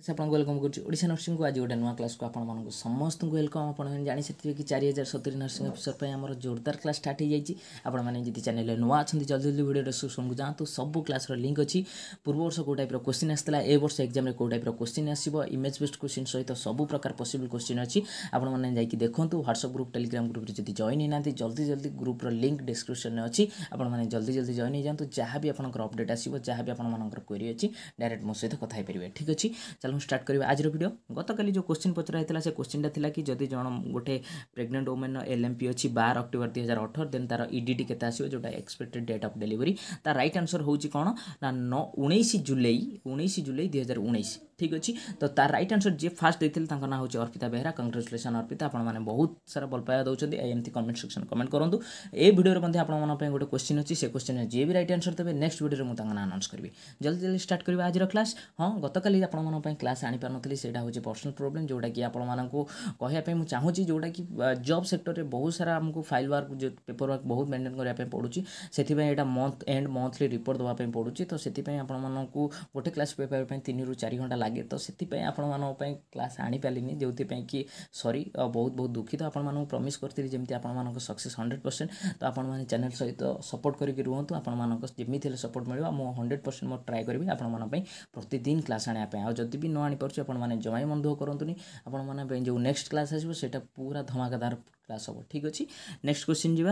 आपको welcome करोडिशा nursing को आज गोटे नुआ क्लास को आपको समस्त वेलकम आप जानी सकते कि 4070 नर्सिंग अफिसर आम जोरदार क्लास स्टार्ट हो जाए आपड़ी चैनल नुआ अच्छा जल्दी जल्दी वीडियो डिस्क्रिप्शन को जातु सब क्लास लिंक अच्छी पूर्व वर्ष कौ टाइप क्वेश्चन आसाला ए वर्ष एग्जाम कौ टाइप क्वेश्चन आसो इमेज बेस्ड क्वेश्चन सहित सब प्रकार पॉसिबल क्वेश्चन अच्छी आपने देखूँ व्हाट्सएप ग्रुप टेलीग्राम ग्रुप जब जॉइन होना जल्दी जल्दी ग्रुप्र लिंक डिस्क्रिप्शन में अच्छी आपने जल्दी जल्दी जॉइन हो जातु जहाँ भी आपंकर अपडेट आसो जहाँ भी आपर क्वेरी अच्छी डायरेक्ट मो सहित कथा पारे ठीक अच्छे चलो स्टार्ट करिए आज वीडियो गत काली जो क्वेश्चन पचरा होता से क्वेश्चन था कि जदि जन गोटे प्रेग्नेंट वुमेन एलएमपी अच्छी 12 अक्टोबर 2018 देन तार ईडीटी केते आसीबो जोटा एक्सपेक्टेड डेट ऑफ डिलीवरी तार राइट आंसर होची कोन ना 19 जुलाई 2019 ठीक अच्छे तो तार राइट आंसर जे फास्ट देते ना हूँ अर्पिता बेहरा कंग्रेचुलेसन अर्पिता आपने बहुत सारा भल पाया दौरान एमती कमेंट सेक्शन कमेंट करूँ ए वीडियो में आपंप गोटे क्वेश्चन अच्छी से क्वेश्चन जी भी राइट आंसर देते नेक्स्ट वीडियो में अनाउंस करी जल्दी जल्दी स्टार्ट करवा आज क्लास हाँ गत काली आप क्लास आनी पार्टी से पर्सनल प्रोब्लेम जोटा कि आपको कहवाई मुझे चाहूँगी जोटा कि जॉब सेक्टर में बहुत सारा आमको फाइल वर्क जो पेपर वर्क बहुत मेंटेन करने पड़ूँ से मंथ एंड मंथली रिपोर्ट देवाई पड़ूँ तो से आपको गोटे क्लास पेपर 3 ରୁ 4 घंटा लगे तो से आपण क्लास आनी पारे जो कि सॉरी बहुत बहुत दुखित तो आपको प्रमिश करी जमी आप सक्सेस 100% तो आपने चैनल सहित सपोर्ट करके रुहतु आपमती सपोर्ट मिले मुझे 100% मैं ट्राए करी आपंप प्रतिदिन क्लास आने आदि भी न आनी पारे जमा ही मन दुख करूँ आपने जो नेक्स्ट क्लास आसो पूरा धमाकेदार क्लास हम ठीक अच्छे नेक्स्ट क्वेश्चन जी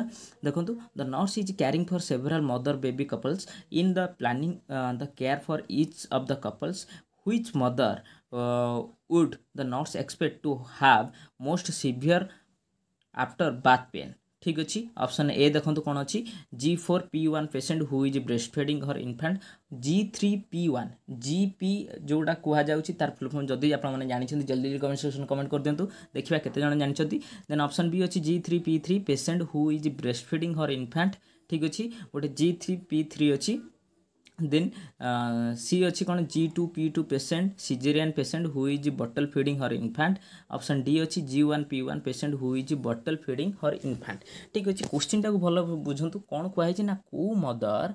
देखो the nurse is carrying for several mother baby couples in the planning the care for each of the couples which mother would the nurse expect to have most severe after bath pain ठीक अच्छी option A देखो कौन अच्छी G4P1 patient who is breast feeding her इनफैंट G3P1 GP जोटा कह जाऊँगी तार full form जदि आपने जानते जल्दी जल्दी कमेंट सेक्शन कमेंट कर दिंतु देखा केते जन जानते देन ऑप्शन बी अच्छी G3P3 patient who is breast feeding हर इनफैंट ठीक अच्छी गोटे G3P3 अच्छी देन सी अच्छी कौन G2P2 patient caesarean patient who is बटल फीडिंग हर इनफैंट ऑप्शन डी अच्छी G1P1 पेशेंट हु इज बटल फीडिंग हर इनफैंट ठीक अच्छे क्वेश्चन टाक भल बुझंतु कौन कहुई ना को मदर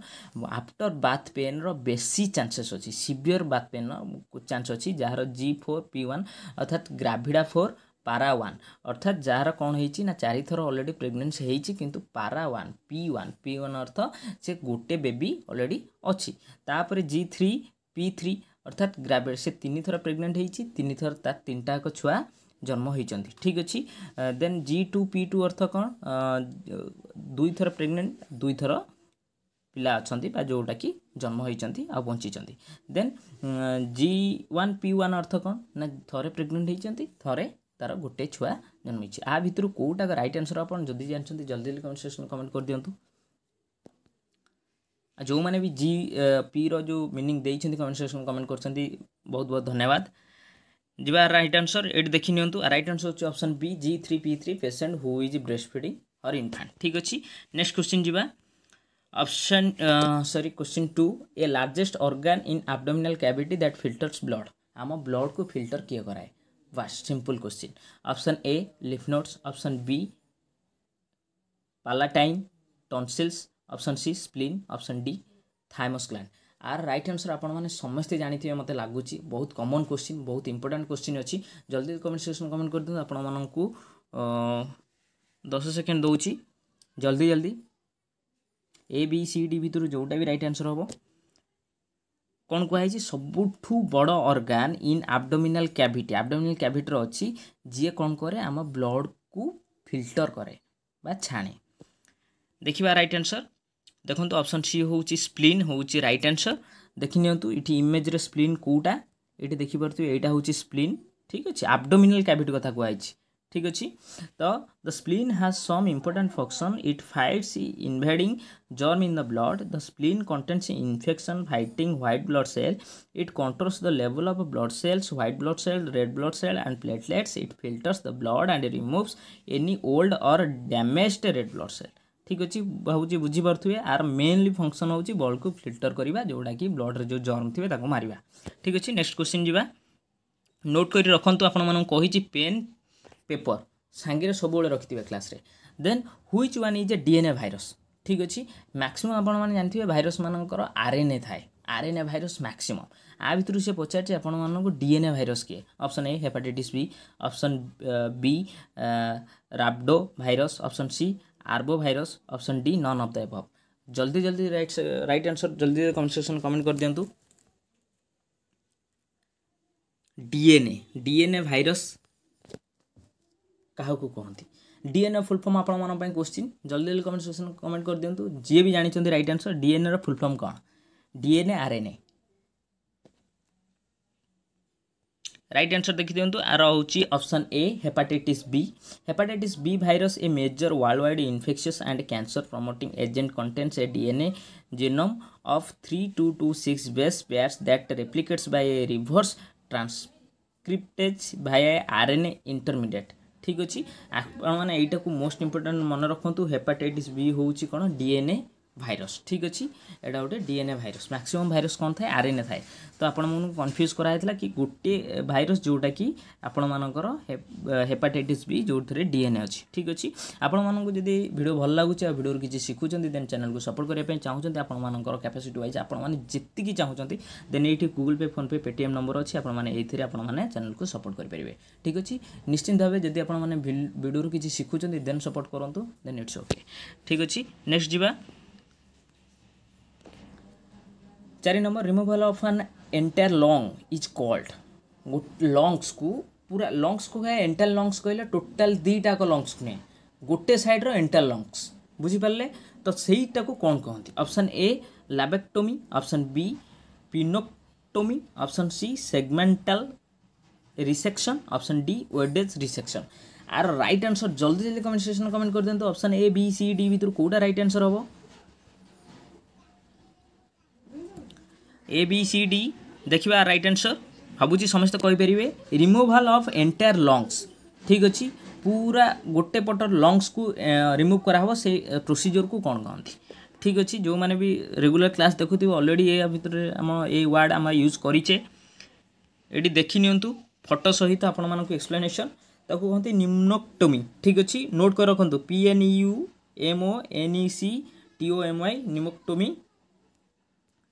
आफ्टर बाथ पेन रो बेसी चांसेस अच्छी सीवियर बाथ पेन चांस अच्छी जार G4P1 अर्थात ग्राभिडा 4 पारा 1 अर्थात जार कौन होती ना 4 थर ऑलरेडी प्रेग्नेंसी होती किंतु पारा 1 P1 अर्थ से गोटे बेबी ऑलरेडी अच्छी तापर G3P3 अर्थात ग्राभिड से 3 थर प्रेग्नेंट होती 3 थर तार 3टा छुआ जन्म होती ठीक अच्छे देन G2P2 अर्थ कौन 2 थर प्रेग्नेंट 2 थर पिला अच्छा जोटा कि जन्म होती आ बंची देन G1P1 अर्थ कौन ना थरे प्रेग्नेंट होती थरे तार गोटे छुआ जन्म होती आ भितर कौटा राइट आंसर आप जल्दी जानते जल्दी जल्दी कमेंट सेक्शन कमेंट कर दिंतु जो मैंने भी G P रो जो मीनिंग देते कमेंट सेक्शन कमेंट कर बहुत बहुत धन्यवाद जी राइट आंसर ये देखी नियंतु राइट आंसर होची option B G3P3 patient who is breast feeding और इनफैंट ठीक अच्छे नेक्स्ट क्वेश्चन जी option sorry question 2 a largest organ in abdominal cavity that filters blood आम ब्लड को फिल्टर किए कराए बस simple question option A lymph nodes option B palatine tonsils option C spleen option D thymus gland आर right answer आप समस्ते जानी मत लगुच बहुत कॉमन क्वेश्चन बहुत इंपोर्टेंट क्वेश्चन अच्छी जल्दी कमेंट सेक्शन कमेंट कर दिखाँ आपको 10 सेकेंड दूची जल्दी जल्दी ABCD भितर जोटा भी राइट आंसर हम कौन कहुई सबुठू बड़ ऑर्गन इन एब्डोमिनल कैविटी अच्छी जी कौन करे आम ब्लड को फिल्टर करे बा छाणे देखिए राइट आंसर देखो ऑप्शन सी हूँ स्प्लीन हूँ राइट आंसर देखी नियंतु इटी इमेज रे स्प्लीन कोटा ये देखिपे यहाँ हूँ स्प्लीन ठीक अच्छे एब्डोमिनल कैविटी कथा कहुई ठीक अच्छे तो the spleen has some important function it fights invading germ in the blood the spleen contains infection fighting white blood cell it controls the level of blood cells white blood cell red blood cell and platelets it filters the blood and removes any old or damaged red blood cell ठीक अच्छे भाई बुझीपे आर mainly function होची blood को filter करवा जोटा कि ब्लड रे जो जर्म थे मारिबा ठीक अच्छे नेक्स्ट क्वेश्चन जी नोट कर रखु आपको पेन पेपर सांगे सब रखिथे क्लास रे then which one is a DNA virus ठीक अच्छे मैक्सिमम आपने जानते हैं भाइरस मानकर RNA थाए आरएनए भाइरस मैक्सिमम आ भितर से पचार आपण मानक डीएनए भाइरस किए option A hepatitis B option B rhabdo virus option C arbo virus option D none of the above जल्दी जल्दी राइट आंसर जल्दी कमेंट सेक्शन कमेंट कर दिंतु डीएनए भाइरस क्या कहते डीएनए फुल फॉर्म आपण मन क्वेश्चन जल्दी जल्दी कमेंट सेक्शन कमेंट कर दिंतु जी भी जानते राइट आंसर डीएनए रो फुल फॉर्म कौन डीएनए आरएनए राइट आंसर देखि दिंतु आर होची option A hepatitis B virus a major world wide infectious and cancer promoting agent contains a DNA genome of 3226 base pairs that replicates by a reverse transcriptase by RNA intermediate ठीक अच्छे आपने यहीटा को most important मन रखु hepatitis B हूँ कौन DNA virus ठीक अच्छे यहाँ गोटे डीएनए भाइरस मैक्सिमम भाइरस कौन थाए आरएनए थाए तो आपण मन कन्फ्यूज कराइला कि गोटे भाइरस जोटा कि आपण मानकर हेपाटाइटिस बी जो थे डीएनए अच्छी ठीक अच्छे आपण मानक जदि वीडियो भल लगुच वीडियो किसी शिखुं देन चैनल को सपोर्ट करने चाहते आपण मानकर कैपेसिटी वाइज आपण मैंने जी चाहते देन ये गूगल पे फोन पे पेटीएम नंबर अच्छी आपने चैनल को सपोर्ट करेंगे ठीक अच्छे निश्चिंत भाव जब आपने वीडियो किसी शिखुं देन सपोर्ट करूँ देन इट्स ओके ठीक अच्छे नेक्स्ट जीवा 4 number removal of an entire lung is called lungs को पूरा लंग्स को क्या एंटायर लंग्स कहले टोटाल दीटा को लंग्स को नहीं गोटे साइड रो एंटायर लंग्स बुझीपारे तो सहीटा को कौन कहते option A lobectomy option B pneumonectomy option C segmental resection option D wedge resection आर राइट आंसर जल्दी जल्दी कमेंट सेक्शन कमेंट कर दिखाते option A B C D भितर कौटा राइट आंसर हम ए बी सी डी देखा राइट आंसर भावुँ समस्त कहींपर रिमूवाल ऑफ एंटायर लंग्स ठीक अच्छे पूरा गोटे पटर लंग्स को रिमूव कराव से प्रोसीजर को कौन कहते ठीक अच्छे जो मैंने भी रेगुलर क्लास देखुए ऑलरेडी ये भितर आम ए वर्ड आम यूज करेचे ये देखी नियंतु फोटो सहित आपण मानक एक्सप्लेनेशन ताको कहते निम्नोक्टोमी ठीक अच्छे नोट कर रखु PNEUMONECTOMY निमोक्टोमी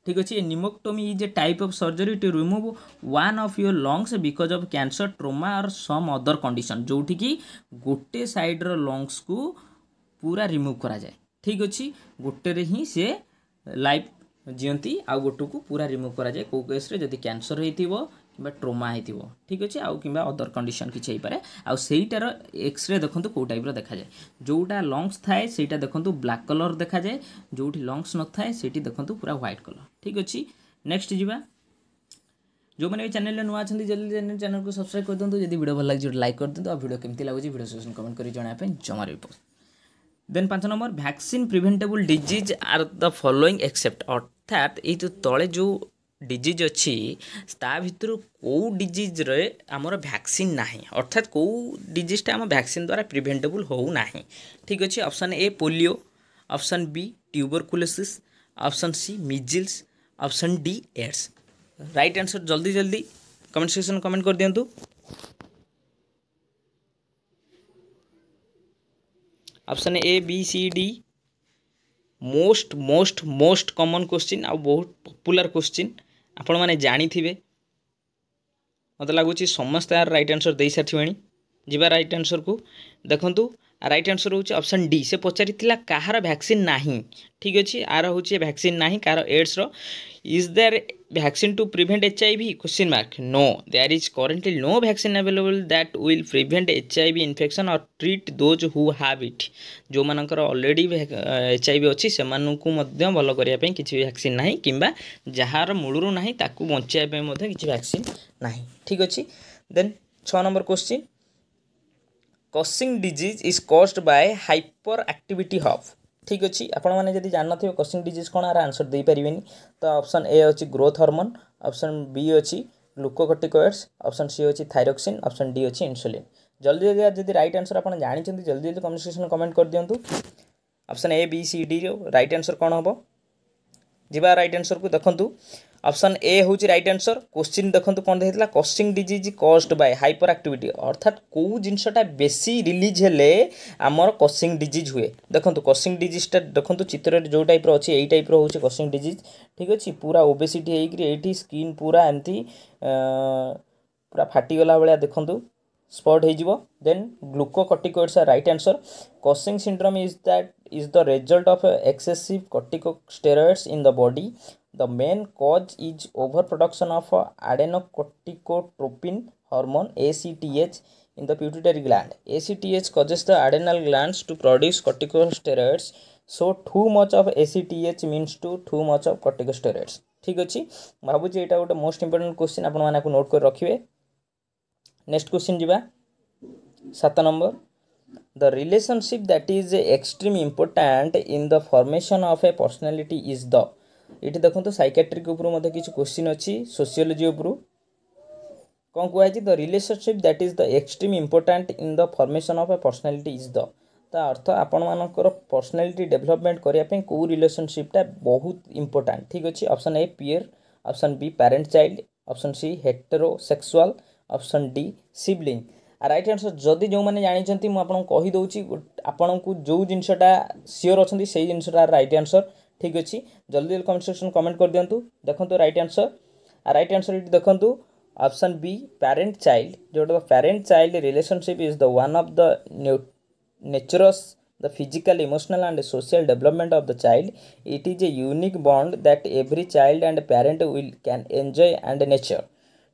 ठीक अच्छे pneumonectomy is a type of surgery to remove one of your lungs because of cancer trauma or some other condition जोठी कि गोटे साइड रो लंग्स को पूरा रिमूव करा जाए ठीक अच्छे गोटे रे ही से लाइफ जीवंती आ गोटे को पूरा रिमूव करा जाए को केस रे जदि कैंसर होइतिबो कि ट्रोमा होइतिबो ठीक अच्छे आउ कि अदर कंडीशन किछि होई पारे आ सेईटार एक्सरे देखंतु को टाइप रो देखा जाए जोटा लंग्स थाए सेटा देखंतु ब्लैक कलर देखा जाए जोठी लंग्स न थाए सेठी देखंतु पूरा व्हाइट कलर ठीक अच्छे नेक्स्ट जीवा जो मैंने चैनल नुआ जल्दी जल्दी चैनल को सब्सक्राइब कर दिंतु जब वीडियो भल लगे लाइक कर दिंतु वीडियो केमती लगुच वीडियो सेक्शन कमेंट कर जनापे जमा report then 5 number vaccine preventable disease are the following except अर्थात ये जो तले जो डिजीज अच्छी ता भितर कौ डिजीज रे आमर वैक्सीन नाही अर्थात कौ डिजीजटा आम वैक्सीन द्वारा प्रिवेंटेबल हो नाही ठीक अच्छे option A polio option B tuberculosis option C measles option D AIDS right answer जल्दी जल्दी कमेंट सेक्शन कमेंट कर दिंतु option A B C D most most most common question आ बहुत पॉपुलर क्वेश्चन आपण माने जानी थिबे मत लगुच समस्त यार राइट आंसर दे सारी जीवा राइट आंसर को देखंतु राइट आंसर हूँ ऑप्शन डी से पचारि कहार वैक्सीन नाही ठीक अच्छे आर हूँ वैक्सीन नाही कार एड्स रो is there vaccine to prevent HIV question mark no there is currently no vaccine available that will prevent HIV infection or treat those who have it जो मानकर ऑलरेडी HIV अच्छी से भल करने किसी वैक्सीन ना कि जार मूलरू ना ताकू बचाई किसी वैक्सीन ना ठीक अच्छे then 6 number question Cushing disease is caused by hyper activity of ठीक अच्छे आपने जान थे कॉसिंग डिजीज कौन आर आंसर दे पारे तो ऑप्शन ए अच्छी ग्रोथ हार्मोन ऑप्शन बी अच्छी ग्लूकोकॉर्टिकॉइड्स ऑप्शन सी अच्छी थायरोक्सिन ऑप्शन डी अच्छी इंसुलिन जल्दी जल्दी जब राइट आंसर आप जानते जल्दी जल्दी कमेंट सेक्शन कमेंट कर दिंतु option A B C D right answer कौन हम जीवा राइट आंसर को देखंतु ऑप्शन ए हूँ राइट आंसर क्वेश्चन देखो कौन देता costing disease caused by hyper activity अर्थात कौ जिनटा बेसी रिलीज हेले आमर कॉस्टिंग डिजीज हुए देखो कॉस्टिंग डिजीजटा देखो चित्र जो टाइप अच्छे यही टाइप रोचे कॉस्टिंग डिजीज ठीक अच्छे पूरा ओबेसिटी होती स्किन पूरा एमती पूरा फाटीगला भाया देखूँ स्पॉट हो then glucocorticoids are right answer Cushing syndrome is the result of excessive corticosteroids in the body the main cause is overproduction of adenocorticotropin hormone ACTH in the pituitary gland. ACTH causes the adrenal glands to produce corticosteroids. So too much of ACTH means too much of corticosteroids. ठीक अच्छे भावुँ यहाँ गोटे most important question आपण मैंने note कर रखिए. Next question जीवा 7 number. The relationship that is extremely important in the formation of a personality is the ये देखो तो साइकेट्रिक उपर किसी क्वेश्चन अच्छी सोशियोलॉजी उपर कौन कहुई the relationship that is the extreme important in the formation of a personality is the अर्थ आपण मानकर पर्सनालिटी डेवलपमेंट करने कौ रिलेशनशिपटा बहुत इंपोर्टाट ठीक अच्छे option A peer option B parent child option C heterosexual option D sibling right answer जदि जो मैंने जानते मुझे कहीदे आपन को जो जिनटा सियोर अच्छा से जिनटा राइट आंसर ठीक अच्छे जल्दी जल्दी कमेंट सेक्शन कमेंट कर दिंतु देखो राइट आंसर ये देखो ऑप्शन बी पेरेंट चाइल्ड जो parent child relationship is the one of the natures the physical emotional and social development of the child it is a unique bond that every child and parent will can enjoy and nature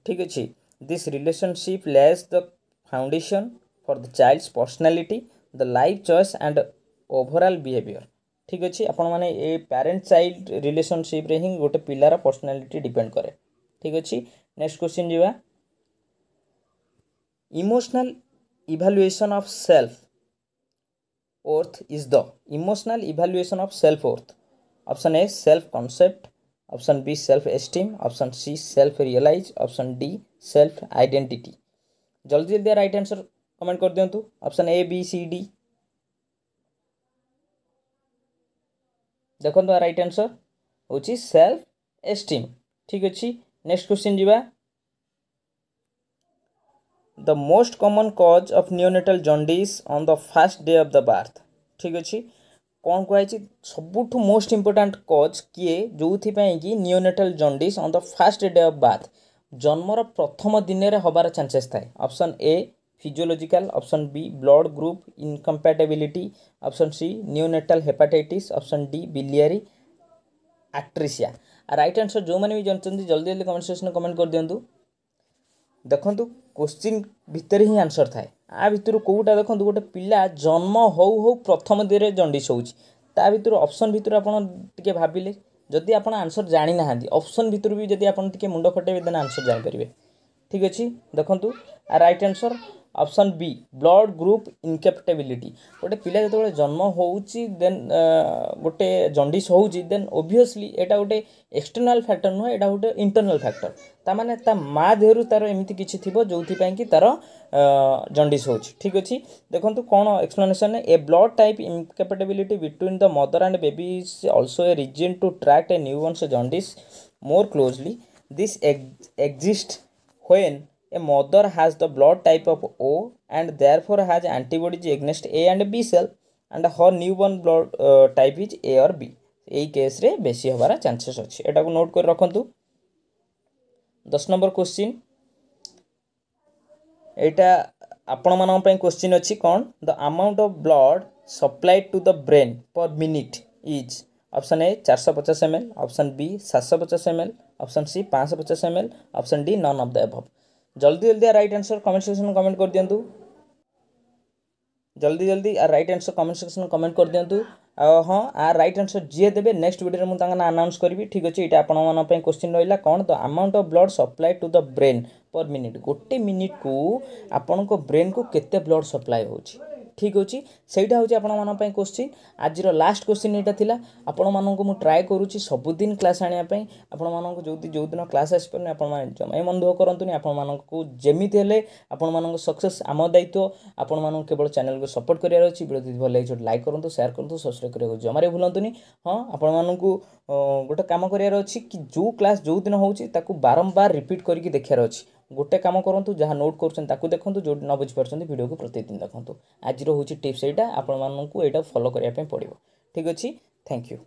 ठीक अच्छे this relationship lays the foundation for the child's personality the life choice and overall behaviour ठीक अच्छे आपण मैंने ये parent child relationship रे ही गोटे पिलार personality depend करे ठीक अच्छे. नेक्स्ट क्वेश्चन जीवा emotional evaluation of self worth is the emotional evaluation of self worth option A self concept option B self esteem option C self realize option D self identity जल्दी जल्दी right answer comment कर दिंतु option A B C D देखो right answer हूँ self esteem ठीक अच्छे. Next question जीवा the most common cause of neonatal jaundice on the first day of the birth ठीक अच्छे कौन कहुई सबुठ मोस्ट इंपोर्टाट कॉज किए जो कि neonatal jaundice on the first day of birth जन्मर प्रथम दिन में हबार चांसेस थाए option A physiological option B blood group incompatibility option C neonatal hepatitis option D biliary atresia right answer जो मैंने भी जानते जल्दी जल्दी कमेंट सेक्शन कमेंट कर दिंतु देखो क्वेश्चन भितर ही आंसर थाए आ भितर कौटा देखो गोटे पिला जन्म हो प्रथम दिन में जंडिस होता भितर ऑप्शन भितर आपड़ भाविले जदि आप आंसर जानी ना ऑप्शन भितर भी जब आप मुंड खटेबे देन आंसर जापर ठीक अच्छे. देखो right answer option B blood group incapability गोटे पिला जो जन्म होची देन गोटे जंडिस होची देन ओब्वियसली एटा गोटे एक्सटर्नल फैक्टर नुह एटा गोटे इंटरनल फैक्टर तामाने ता माँ देहरु तार एमती किछि थिबो जोथि कि तार जंडिस होची ठीक अच्छे. देखो कौन explanation a blood type incapability between the mother and baby is also a reason to track a newborn jaundice more closely this exists when a mother has the blood type of O and therefore has antibodies against A and B cell and her newborn blood type is A or B यही case रे बेसी हबार chances अच्छे एटा को note कर रखंतु. 10 number question एटा आपण मानन पय क्वेश्चन अछि कोन the amount of blood supplied to the brain per minute is option A 450 ml option B 750 ml option C 550 ml option D none of the above जल्दी जल्दी right answer comment section comment कर दिंतु जल्दी जल्दी right answer comment section comment कर दिंतु हाँ आ right answer जी देवे नेक्स्ट वीडियो में मुझे अनाउंस करी ठीक अच्छे. ये आपण क्वेश्चन रहा कौन the amount of blood supply to the brain per minute गोटे मिनिट को आपण को ब्रेन को केते ब्लड सप्लाई होची ठीक अच्छे सहीटा हूँ आपण क्वेश्चन आज लास्ट क्वेश्चन यहाँ थिला आपण मानक मु ट्राए करुँची सबुदिन क्लास आने आपण मानक जो दिन क्लास आसपारे आपण जमा मन दुख करतुनि आपण मानक जमीती हेले आपण मानक सक्सेस आम दायित्व आपण मानक केवल चैनल को सपोर्ट करार अच्छी वीडियो भल लगे लाइक करूँ शेयर करूँ सब्सक्राइब करने जमारे भूलतुनि हाँ आपण मानक गोटे काम करार अच्छी कि जो क्लास जो दिन होची ताकू बारंबार रिपीट करके देखार अच्छी गोटे काम करूँ जहाँ नोट कर देखूँ जो न बुझीपार वीडियो को प्रतिदिन देखूँ आज हूँ टिप्स यहाँ आपण मानक यहाँ फॉलो करने पड़ो ठीक अच्छे थैंक यू।